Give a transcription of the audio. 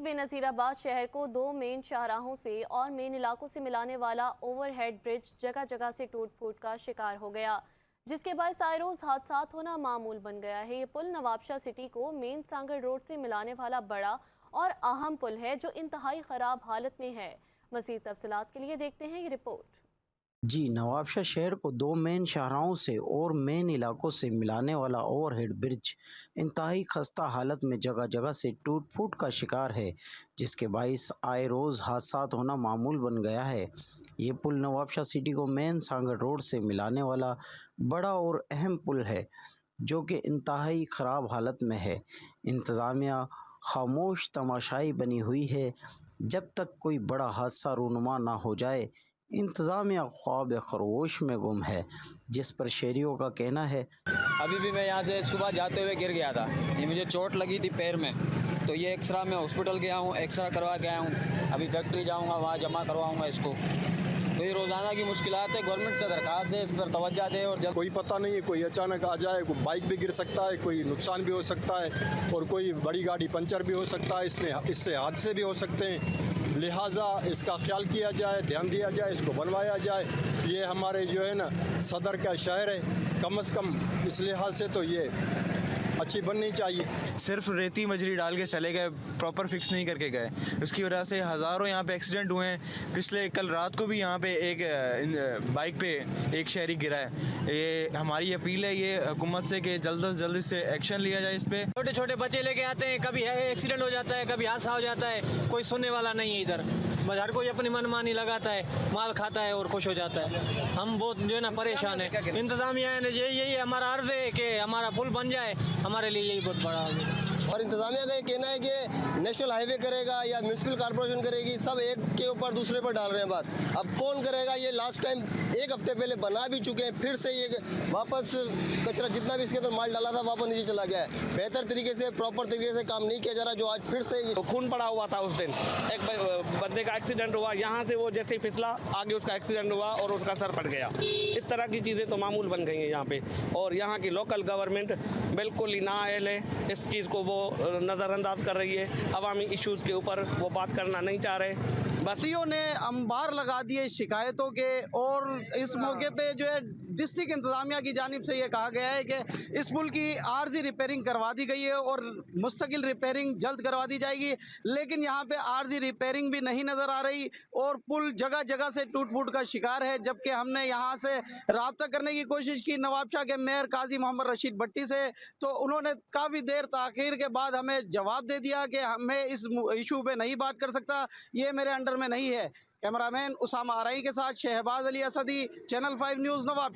में नसीराबाद शहर को दो मेन शाहराहों से और मेन इलाकों से मिलाने वाला ओवरहेड ब्रिज जगह जगह से टूट फूट का शिकार हो गया, जिसके बाद आए रोज हादसात होना मामूल बन गया है। ये पुल नवाबशाह सिटी को मेन सांगड़ रोड से मिलाने वाला बड़ा और अहम पुल है जो इंतहाई खराब हालत में है। मज़ीद तफसीलात के लिए देखते हैं ये रिपोर्ट। जी, नवाबशाह शहर को दो मेन शाहराहों से और मेन इलाकों से मिलाने वाला ओवरहेड ब्रिज इंतहाई खस्ता हालत में जगह जगह से टूट फूट का शिकार है, जिसके बाइस आए रोज़ हादसात होना मामूल बन गया है। ये पुल नवाबशाह सिटी को मेन सांगड़ रोड से मिलाने वाला बड़ा और अहम पुल है जो कि इंतहाई ख़राब हालत में है। इंतज़ामिया खामोश तमाशाई बनी हुई है। जब तक कोई बड़ा हादसा रूनुमा ना हो जाए, इंतज़ामिया ख्वाब खरगोश में गुम है, जिस पर शहरियों का कहना है। अभी भी मैं यहाँ से सुबह जाते हुए गिर गया था, ये मुझे चोट लगी थी पैर में, तो ये एक्सरा मैं हॉस्पिटल गया हूँ, एक्सरा करवा के आया हूँ। अभी फैक्ट्री जाऊँगा, वहाँ जमा करवाऊँगा इसको। तो ये रोज़ाना की मुश्किलात है, गवर्नमेंट से दरख्वास्त है इस पर तवज्जो दे। और जब कोई पता नहीं है, कोई अचानक आ जाए, कोई बाइक भी गिर सकता है, कोई नुकसान भी हो सकता है और कोई बड़ी गाड़ी पंचर भी हो सकता है, इससे हादसे भी हो सकते हैं। लिहाजा इसका ख्याल किया जाए, ध्यान दिया जाए, इसको बनवाया जाए। ये हमारे जो है ना सदर का शहर है, कम से कम इस लिहाज से तो ये अच्छी बननी चाहिए। सिर्फ रेती मजरी डाल के चले गए, प्रॉपर फिक्स नहीं करके गए। उसकी वजह से हज़ारों यहाँ पे एक्सीडेंट हुए हैं। पिछले कल रात को भी यहाँ पे एक बाइक पे एक शहरी गिरा है। ये हमारी अपील है ये हुकूमत से कि जल्द से जल्द से एक्शन लिया जाए इस पे। छोटे छोटे बच्चे लेके आते हैं, कभी एक्सीडेंट हो जाता है, कभी हादसा हो जाता है, कोई सुनने वाला नहीं है इधर। बस हर कोई अपनी मनमानी लगाता है, माल खाता है और खुश हो जाता है। हम बहुत जो है ना परेशान है। इंतजामिया ने यही हमारा अर्ज है कि हमारा पुल बन जाए, हमारे लिए यही बहुत बड़ा है। और इंतजामिया का ये कहना है कि नेशनल हाईवे करेगा या म्यूनसिपल कॉर्पोरेशन करेगी, सब एक के ऊपर दूसरे पर डाल रहे हैं बात। अब कौन करेगा? ये लास्ट टाइम एक हफ्ते पहले बना भी चुके हैं, फिर से ये वापस कचरा जितना भी इसके अंदर माल डाला था वापस नीचे चला गया है। बेहतर तरीके से प्रॉपर तरीके से काम नहीं किया जा रहा, जो आज फिर से खून पड़ा हुआ था। उस दिन एक बंदे का एक्सीडेंट हुआ, यहाँ से वो जैसे ही फिसला आगे उसका एक्सीडेंट हुआ और उसका सर फट गया। इस तरह की चीज़ें तो मामूल बन गई हैं यहाँ पे, और यहाँ की लोकल गवर्नमेंट बिल्कुल ही नाअहल है। इस चीज़ को वो नज़रअंदाज कर रही है। अवामी इश्यूज़ के ऊपर वो बात करना नहीं चाह रहे। बस्तियों ने अंबार लगा दिए शिकायतों के, और इस मौके पे जो है डिस्ट्रिक्ट इंतजामिया की जानिब से ये कहा गया है कि इस पुल की आर्जी रिपेयरिंग करवा दी गई है और मुस्तकिल रिपेयरिंग जल्द करवा दी जाएगी। लेकिन यहाँ पे आर्जी रिपेयरिंग भी नहीं नज़र आ रही और पुल जगह जगह से टूट फूट का शिकार है। जबकि हमने यहाँ से राब्ता करने की कोशिश की नवाबशाह के मेयर काजी मोहम्मद रशीद भट्टी से, तो उन्होंने काफ़ी देर ताख़ीर के बाद हमें जवाब दे दिया कि हमें इस इशू पे नहीं बात कर सकता, ये मेरे अंडर में नहीं है। कैमरामैन उसामा आरई के साथ शहबाज अली असदी, चैनल 5 न्यूज़ नवाबशाह।